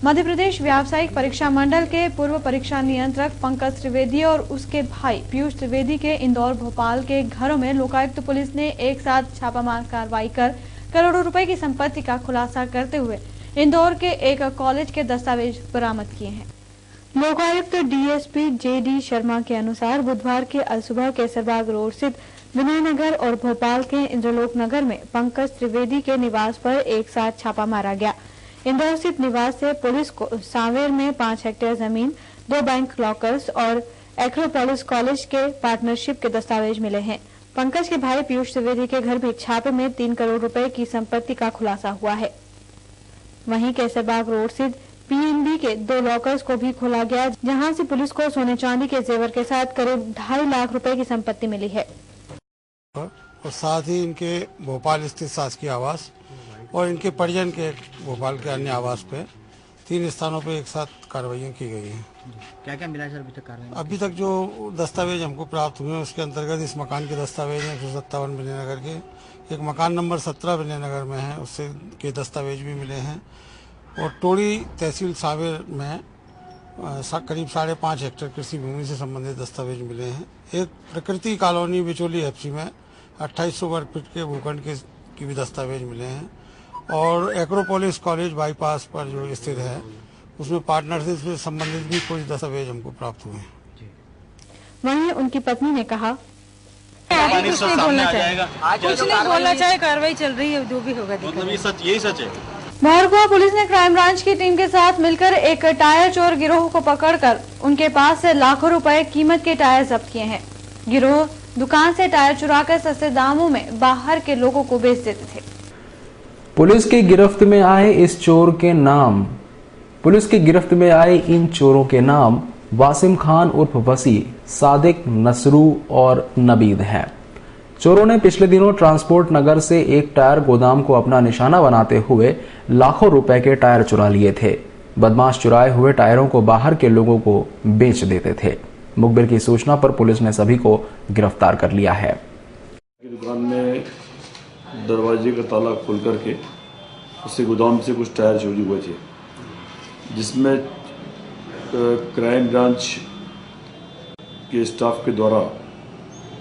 मध्य प्रदेश व्यावसायिक परीक्षा मंडल के पूर्व परीक्षा नियंत्रक पंकज त्रिवेदी और उसके भाई पीयूष त्रिवेदी के इंदौर भोपाल के घरों में लोकायुक्त पुलिस ने एक साथ छापामार कार्रवाई कर करोड़ों रुपए की संपत्ति का खुलासा करते हुए इंदौर के एक कॉलेज के दस्तावेज बरामद किए हैं। लोकायुक्त डीएसपी जेडी शर्मा के अनुसार बुधवार के अलसुबह केसरबाग रोड स्थित विनय नगर और भोपाल के इंद्रलोक नगर में पंकज त्रिवेदी के निवास पर एक साथ छापा मारा गया। इंदौर स्थित निवास से पुलिस को सांवेर में 5 हेक्टेयर जमीन, 2 बैंक लॉकर्स और एक्रोपोलिस कॉलेज के पार्टनरशिप के दस्तावेज मिले हैं। पंकज के भाई पीयूष त्रिवेदी के घर भी छापे में 3 करोड़ रुपए की संपत्ति का खुलासा हुआ है। वहीं केसरबाग रोड स्थित पीएनबी के 2 लॉकर्स को भी खोला गया, जहां से पुलिस को सोने चांदी के जेवर के साथ करीब 2.5 लाख रुपए की संपत्ति मिली है। और साथ ही इनके भोपाल स्थित शासकीय आवास और इनके परिजन के भोपाल के अन्य आवास पे 3 स्थानों पे एक साथ कार्रवाइयाँ की गई हैं। क्या क्या मिला है सर अभी तक कार्रवाई? अभी तक जो दस्तावेज हमको प्राप्त हुए हैं उसके अंतर्गत इस मकान के दस्तावेज हैं 157 विनय नगर के, एक मकान नंबर 17 विनय नगर में है, उससे के दस्तावेज भी मिले हैं और टोड़ी तहसील सांवेर में करीब 5.5 हेक्टेयर कृषि भूमि से संबंधित दस्तावेज मिले हैं। एक प्रकृति कॉलोनी बिचौली एफसी में 2800 वर्ग फीट के भूखंड की भी दस्तावेज मिले हैं और एक्रोपोलिस कॉलेज बाईपास पर जो स्थित है उसमें पार्टनरशिप से संबंधित भी कुछ दस्तावेज हमको प्राप्त हुए हैं। वहीं उनकी पत्नी ने कहा, कुछ नहीं बोलना चाहे, कार्रवाई चल रही है, जो भी होगा मतलब यही सच है। भारगुआ पुलिस ने क्राइम ब्रांच की टीम के साथ मिलकर एक टायर चोर गिरोह को पकड़कर उनके पास से लाखों रुपए कीमत के टायर जब्त किए हैं। गिरोह दुकान से टायर चुराकर सस्ते दामों में बाहर के लोगों को बेच देते थे। पुलिस की गिरफ्त में आए इन चोरों के नाम वासिम खान उर्फ वसी, सादिक, नसरू और नबीद हैं। चोरों ने पिछले दिनों ट्रांसपोर्ट नगर से एक टायर गोदाम को अपना निशाना बनाते हुए लाखों रुपए के टायर चुरा लिए थे। बदमाश चुराए हुए टायरों को बाहर के लोगों को बेच देते थे। मुखबिर की सूचना पर पुलिस ने सभी को गिरफ्तार कर लिया है। दुकान में दरवाजे का ताला खोल करके उससे गोदाम से कुछ टायर चोरी हुए थे, जिसमें क्राइम ब्रांच के स्टाफ के द्वारा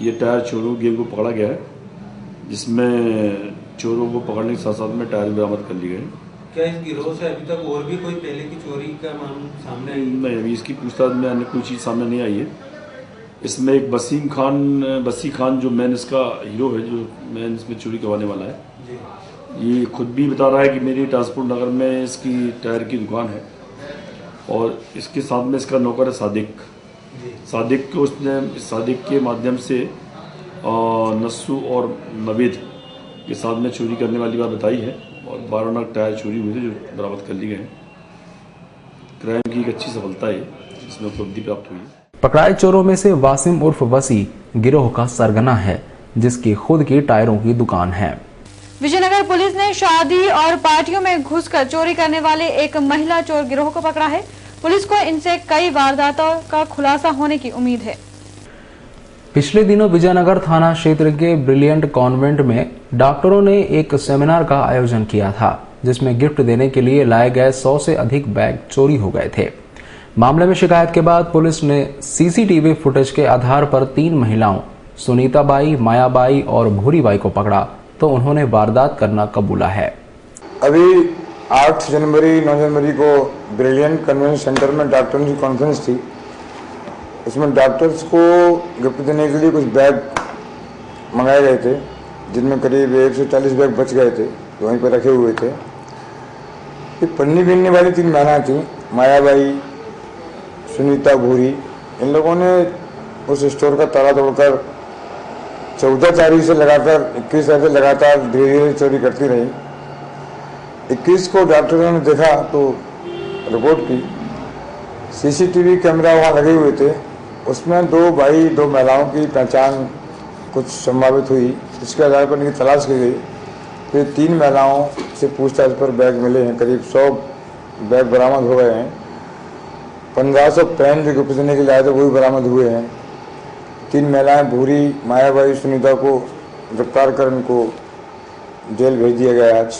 ये टायर चोरों की गैंग को पकड़ा गया है, जिसमें चोरों को पकड़ने के साथ साथ में टायर बरामद कर लिए गए। क्या इस गिरोह से अभी तक और भी कोई पहले की चोरी का मामला सामने आई? नहीं, अभी इसकी पूछताछ में अन्य कोई चीज़ सामने नहीं आई है। इसमें एक बसी खान जो मेन इसका हीरो है, जो मेन इसमें चोरी करवाने वाला है, ये खुद भी बता रहा है कि मेरी ट्रांसपोर्ट नगर में इसकी टायर की दुकान है और इसके साथ में इसका नौकर है सादिक को उसने सादिक के माध्यम से नस्सू और नवीद के साथ में चोरी करने वाली बात बताई है और 12 नग टायर चोरी हुए थे जो बरामद कर लिए गए हैं। क्राइम की एक अच्छी सफलता है जिसमें उपलब्धि प्राप्त हुई है। पकड़ाए चोरों में से वासिम उर्फ वसी गिरोह का सरगना है, जिसकी खुद की टायरों की दुकान है। विजयनगर पुलिस ने शादी और पार्टियों में घुसकर चोरी करने वाले एक महिला चोर गिरोह को पकड़ा है। पुलिस को इनसे कई वारदातों का खुलासा होने की उम्मीद है। पिछले दिनों विजयनगर थाना क्षेत्र के ब्रिलियंट कॉन्वेंट में डॉक्टरों ने एक सेमिनार का आयोजन किया था, जिसमें गिफ्ट देने के लिए लाए गए 100 से अधिक बैग चोरी हो गए थे। मामले में शिकायत के बाद पुलिस ने सीसीटीवी फुटेज के आधार पर 3 महिलाओं सुनीता बाई, माया बाई और भूरी बाई को पकड़ा तो उन्होंने वारदात करना कबूला है। अभी 8 जनवरी 9 जनवरी को ब्रिलियंट कन्वेंशन सेंटर में डॉक्टरों की कॉन्फ्रेंस थी। उसमें डॉक्टर्स को गिफ्ट देने के लिए कुछ बैग मंगाए गए थे, जिनमें करीब 140 बैग बच गए थे, जो वहीं पर रखे हुए थे। ये पन्नी बीनने वाली 3 महिलाएं थीं, मायाबाई, सुनीता, भूरी। इन लोगों ने उस स्टोर का ताला तोड़कर 14 तारीख से लगातार 21 तारीख से लगातार धीरे धीरे चोरी करती रही। 21 को डॉक्टरों ने देखा तो रिपोर्ट की। सीसीटीवी कैमरा वहाँ लगे हुए थे, उसमें 2 महिलाओं की पहचान कुछ संभावित हुई। इसके आधार पर इनकी तलाश की गई। फिर 3 महिलाओं से पूछताछ पर बैग मिले हैं, करीब 100 बैग बरामद हो गए हैं। 1500 पेन जो गिफ्ट देने के लिए आए थे वो भी बरामद हुए हैं। 3 महिलाएं भूरी, मायाबाई, सुनीता को गिरफ्तार कर उनको जेल भेज दिया गया आज।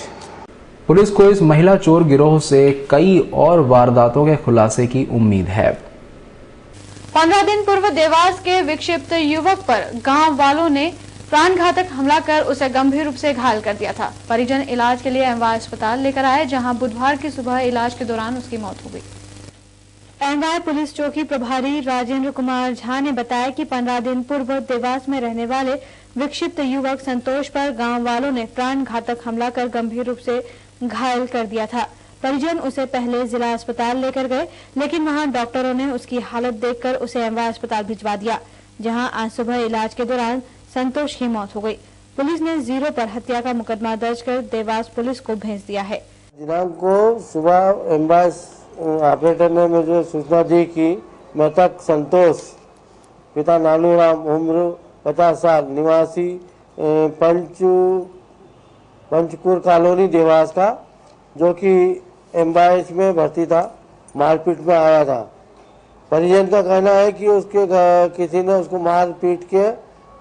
पुलिस को इस महिला चोर गिरोह से कई और वारदातों के खुलासे की उम्मीद है। 15 दिन पूर्व देवास के विक्षिप्त युवक पर गांव वालों ने प्राणघातक हमला कर उसे गंभीर रूप से घायल कर दिया था। परिजन इलाज के लिए एमवाय अस्पताल लेकर आए, जहां बुधवार की सुबह इलाज के दौरान उसकी मौत हो गई। एमवाय पुलिस चौकी प्रभारी राजेंद्र कुमार झा ने बताया कि 15 दिन पूर्व देवास में रहने वाले विक्षिप्त युवक संतोष पर गांव वालों ने प्राणघातक हमला कर गंभीर रूप से घायल कर दिया था। परिजन उसे पहले जिला अस्पताल लेकर गए, लेकिन वहां डॉक्टरों ने उसकी हालत देखकर उसे एमवाय अस्पताल भिजवा दिया, जहां आज सुबह इलाज के दौरान संतोष की मौत हो गई। पुलिस ने 0 पर हत्या का मुकदमा दर्ज कर देवास पुलिस को भेज दिया है। दिनांक को सुबह एमवाय ऑपरेटर ने मुझे सूचना दी कि मृतक संतोष पिता नानूराम उम्र 50 साल निवासी पंचकुर कॉलोनी देवास का, जो कि एमवाय में भर्ती था, मारपीट में आया था। परिजन का कहना है कि उसके किसी ने उसको मार पीट के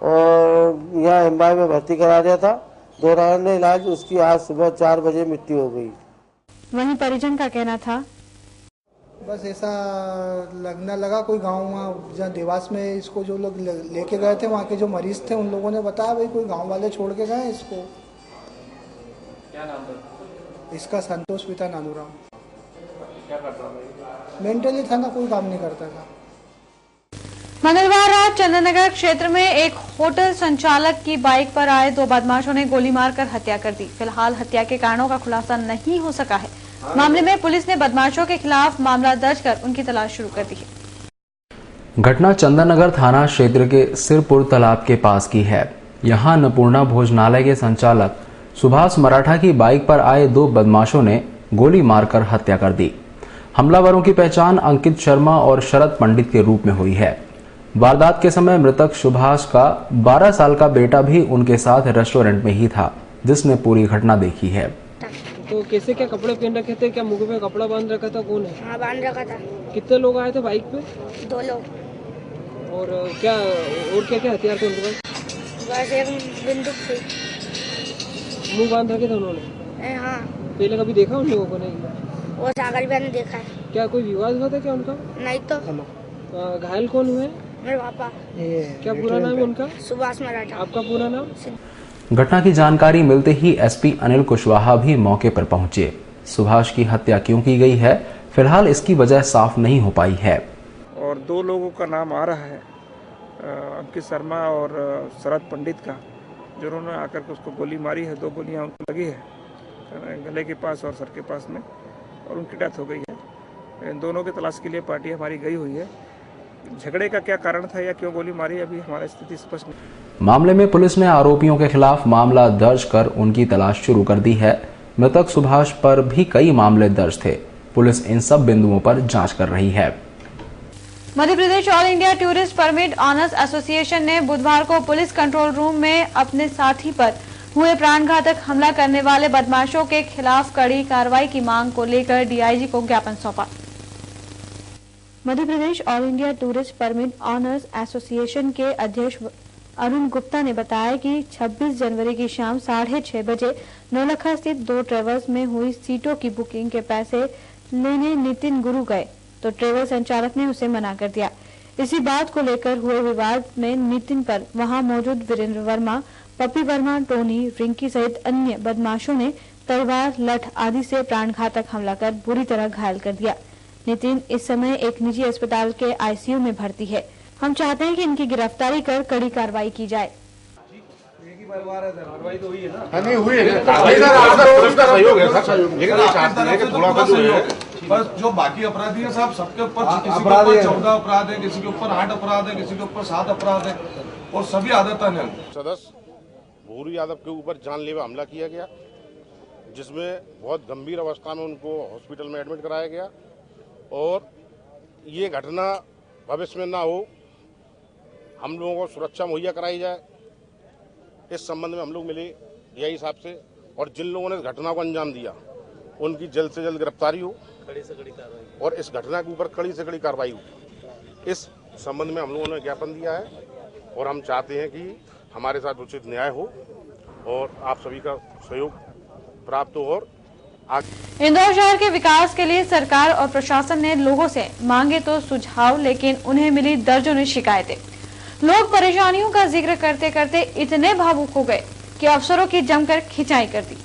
और यहाँ एमवाय में भर्ती करा दिया था। दौरान इलाज उसकी आज सुबह 4 बजे मृत्यु हो गई। वहीं परिजन का कहना था, बस ऐसा लगने लगा कोई गांव में जहाँ देवास में इसको जो लोग लेके गए थे, वहाँ के जो मरीज थे उन लोगों ने बताया भाई कोई गांव वाले छोड़ के गए इसको। क्या नाम था इसका? संतोष पिता नानूराम। क्या करता था? मेंटली था ना, कोई काम नहीं करता था। मंगलवार रात चंदननगर क्षेत्र में एक होटल संचालक की बाइक पर आए 2 बदमाशों ने गोली मारकर हत्या कर दी। फिलहाल हत्या के कारणों का खुलासा नहीं हो सका है। मामले में पुलिस ने बदमाशों के खिलाफ मामला दर्ज कर उनकी तलाश शुरू कर दी है। घटना चंदननगर थाना क्षेत्र के सिरपुर तालाब के पास की है। यहां अन्नपूर्णा भोजनालय के संचालक सुभाष मराठा की बाइक पर आए 2 बदमाशों ने गोली मारकर हत्या कर दी। हमलावरों की पहचान अंकित शर्मा और शरद पंडित के रूप में हुई है। वारदात के समय मृतक सुभाष का 12 साल का बेटा भी उनके साथ रेस्टोरेंट में ही था, जिसने पूरी घटना देखी है। तो कैसे क्या कपड़े पहन रखे थे? क्या मुंह पे कपड़ा बांध रखा था? कौन है? हाँ, बांध रखा था। कितने लोग आए थे बाइक पे? 2 लोग। और क्या हथियार थे उनके पास? बस एक बंदूक थी। मुंह बांध रखे थे उन्होंने? हाँ। पहले कभी देखा उन लोगों को? नहीं। वो सागर भी ने देखा है। क्या कोई विवाद हुआ था क्या उनका? नहीं तो। घायल कौन हुए? मेरे पापा। क्या पूरा नाम है उनका? सुभाष मराठा। आपका पूरा नाम? घटना की जानकारी मिलते ही एसपी अनिल कुशवाहा भी मौके पर पहुंचे। सुभाष की हत्या क्यों की गई है, फिलहाल इसकी वजह साफ नहीं हो पाई है। और 2 लोगों का नाम आ रहा है, अंकित शर्मा और शरद पंडित का, जिन्होंने आकर के उसको गोली मारी है। 2 गोलियां उनको लगी है गले के पास और सर के पास में, और उनकी डेथ हो गई है। इन दोनों की तलाश के लिए पार्टी हमारी गई हुई है। झगड़े का क्या कारण था या क्यों गोली मारी, अभी हमारी स्थिति स्पष्ट नहीं। मामले में पुलिस ने आरोपियों के खिलाफ मामला दर्ज कर उनकी तलाश शुरू कर दी है। मृतक सुभाष पर भी कई मामले दर्ज थे। पुलिस इन सब बिंदुओं पर जांच कर रही है। Madhya Pradesh all India tourist permit owners association ने बुधवार को पुलिस कंट्रोल रूम में अपने साथी पर हुए प्राणघातक हमला करने वाले बदमाशों के खिलाफ कड़ी कार्रवाई की मांग को लेकर डीआईजी को ज्ञापन सौंपा। Madhya Pradesh all India tourist permit owners association के अध्यक्ष अरुण गुप्ता ने बताया कि 26 जनवरी की शाम 6:30 बजे नौलखा स्थित 2 ट्रेवल्स में हुई सीटों की बुकिंग के पैसे लेने नितिन गुरु गए, तो ट्रेवल संचालक ने उसे मना कर दिया। इसी बात को लेकर हुए विवाद में नितिन पर वहां मौजूद वीरेंद्र वर्मा, पप्पी वर्मा, टोनी, रिंकी सहित अन्य बदमाशों ने तलवार, लठ आदि से प्राणघातक हमला कर बुरी तरह घायल कर दिया। नितिन इस समय एक निजी अस्पताल के आईसीयू में भर्ती है। हम चाहते हैं कि इनकी गिरफ्तारी कर कड़ी कार्रवाई की जाए। बस जो बाकी अपराधी है साहब, सबके ऊपर किसी के ऊपर 14 अपराध है, किसी के ऊपर 8 अपराध है, किसी के ऊपर 7 अपराध है, और सभी आदतन है। सदस्य भूरी यादव के ऊपर जानलेवा हमला किया गया, जिसमें बहुत गंभीर अवस्था में उनको हॉस्पिटल में एडमिट कराया गया, और ये घटना भविष्य में ना हो, हम लोगों को सुरक्षा मुहैया कराई जाए, इस संबंध में हम लोग मिले डीआई साहब से, और जिन लोगों ने इस घटना को अंजाम दिया उनकी जल्द से जल्द गिरफ्तारी हो, कड़ी से कड़ी कार्रवाई, और इस घटना के ऊपर कड़ी से कड़ी कार्रवाई हो। इस संबंध में हम लोगों ने ज्ञापन दिया है, और हम चाहते हैं कि हमारे साथ उचित न्याय हो और आप सभी का सहयोग प्राप्त हो, और इंदौर शहर के विकास के लिए सरकार और प्रशासन ने लोगों से मांगे तो सुझाव, लेकिन उन्हें मिली दर्जनों शिकायतें। लोग परेशानियों का जिक्र करते करते इतने भावुक हो गए कि अफसरों की जमकर खिंचाई कर दी।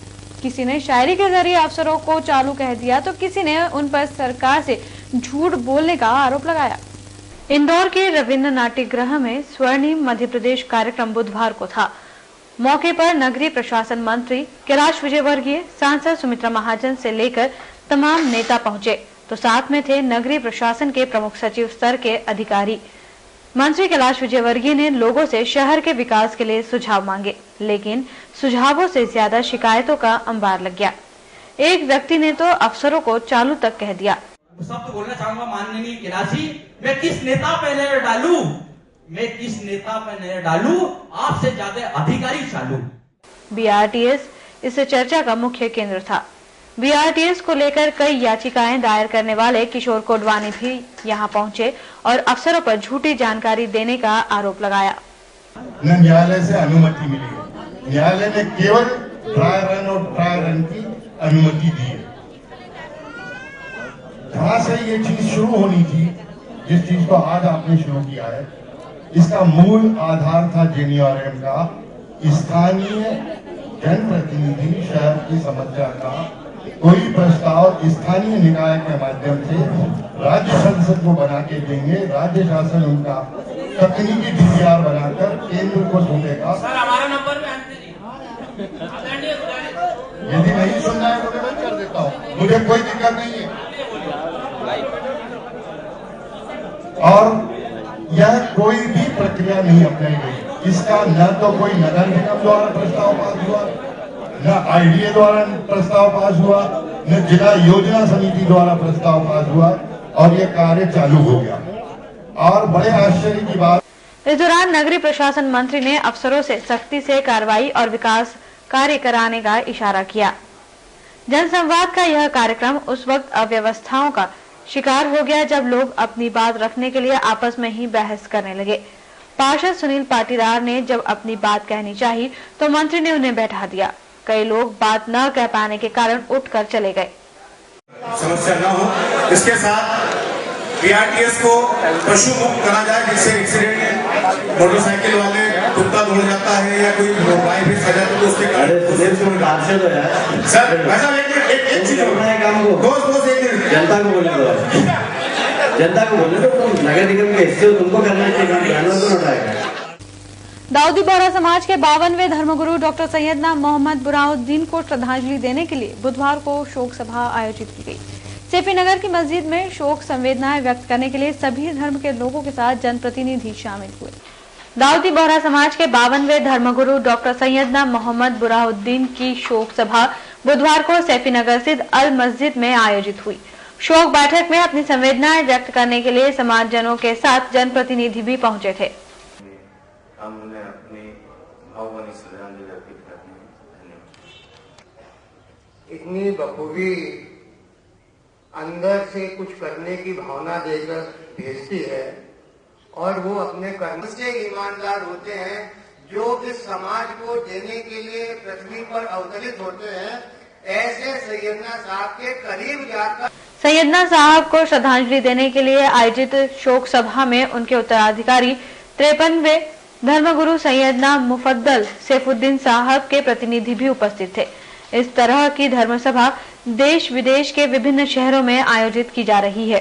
किसी ने शायरी के जरिए अफसरों को चालू कह दिया तो किसी ने उन पर सरकार से झूठ बोलने का आरोप लगाया। इंदौर के रविन्द्र नाट्यगृह में स्वर्णिम मध्य प्रदेश कार्यक्रम बुधवार को था। मौके पर नगरीय प्रशासन मंत्री कैलाश विजयवर्गीय, सांसद सुमित्रा महाजन से लेकर तमाम नेता पहुंचे, तो साथ में थे नगरीय प्रशासन के प्रमुख सचिव स्तर के अधिकारी। मंत्री कैलाश विजयवर्गीय ने लोगों से शहर के विकास के लिए सुझाव मांगे, लेकिन सुझावों से ज्यादा शिकायतों का अंबार लग गया। एक व्यक्ति ने तो अफसरों को चालू तक कह दिया। शब्द बोलना चाहूंगा माननीय कैलाश जी, मैं किस नेता पे नजर डालूं, मैं किस नेता पे नजर डालूं, आपसे ज्यादा अधिकारी चालू। बीआरटीएस इस चर्चा का मुख्य केंद्र था। बीआरटीएस को लेकर कई याचिकाएं दायर करने वाले किशोर कोडवानी भी यहां पहुंचे और अफसरों पर झूठी जानकारी देने का आरोप लगाया। न्यायालय से अनुमति मिली है, न्यायालय ने केवल ट्रायल रन और ट्रायल रन की अनुमति दी है। जहां से ये चीज शुरू होनी थी, जिस चीज को आज आपने शुरू किया है, इसका मूल आधार था जेनीआरएम का। स्थानीय जनप्रतिनिधि शहर की समस्या का कोई प्रस्ताव स्थानीय निकाय के माध्यम से राज्य संसद को बना के देंगे, राज्य शासन उनका तकनीकी डीपीआर बनाकर केंद्र को सौंपेगा। यदि नहीं सुनना है तो मैं कर देता हूँ, मुझे कोई दिक्कत नहीं है। और यह कोई भी प्रक्रिया नहीं अपनाई गई। इसका न तो कोई नगर निगम द्वारा प्रस्ताव पास हुआ, न आईडीए द्वारा प्रस्ताव पास हुआ, न जिला योजना समिति द्वारा प्रस्ताव पास हुआ, और यह कार्य चालू हो गया। और बड़े आश्चर्य की बात, इस दौरान नगरीय प्रशासन मंत्री ने अफसरों से सख्ती से कार्रवाई और विकास कार्य कराने का इशारा किया। जनसंवाद का यह कार्यक्रम उस वक्त अव्यवस्थाओं का शिकार हो गया जब लोग अपनी बात रखने के लिए आपस में ही बहस करने लगे। पार्षद सुनील पाटीदार ने जब अपनी बात कहनी चाहिए तो मंत्री ने उन्हें बैठा दिया। कई लोग बात न कह पाने के कारण उठकर चले गए। समस्या न हो, इसके साथ बीआरटीएस को पशु मुक्त करा जाए, जिससे एक्सीडेंट मोटरसाइकिल वाले कुत्ता दौड़ जाता है या कोई मोबाइल भी खा जाता है तो उसके कारण। सर वैसा एक चीज जनता को बोलने दो, जनता को बोलने दो, तुम नगर निगम के हिस्से हो, तुमको करना चाहिए। दाऊदी बोहरा समाज के 52वें धर्मगुरु डॉक्टर सैयदना मोहम्मद बुरहानुद्दीन को श्रद्धांजलि देने के लिए बुधवार को शोक सभा आयोजित की गई। सीपी नगर की मस्जिद में शोक संवेदनाएं व्यक्त करने के लिए सभी धर्म के लोगों के साथ जनप्रतिनिधि शामिल हुए। दाऊदी बोहरा समाज के 52वें धर्मगुरु डॉक्टर सैयदना मोहम्मद बुरहानुद्दीन की शोक सभा बुधवार को सीपी नगर स्थित अल मस्जिद में आयोजित हुई। शोक बैठक में अपनी संवेदनाएं व्यक्त करने के लिए समाजजनों के साथ जनप्रतिनिधि भी पहुंचे थे। हम उन्हें अपनी भावभीनी श्रद्धांजलि अर्पित करते हैं। धन्यवाद। इतनी बखूबी अंदर से कुछ करने की भावना देकर भेजती है और वो अपने कर्म से ईमानदार होते हैं, जो इस समाज को देने के लिए पृथ्वी पर अवतरित होते हैं। ऐसे सैयदना साहब के करीब जाकर सैयदना साहब को श्रद्धांजलि देने के लिए आयोजित शोक सभा में उनके उत्तराधिकारी 53वें धर्मगुरु सैयदना मुफद्दल सैफुद्दीन साहब के प्रतिनिधि भी उपस्थित थे। इस तरह की धर्म सभा देश विदेश के विभिन्न शहरों में आयोजित की जा रही है।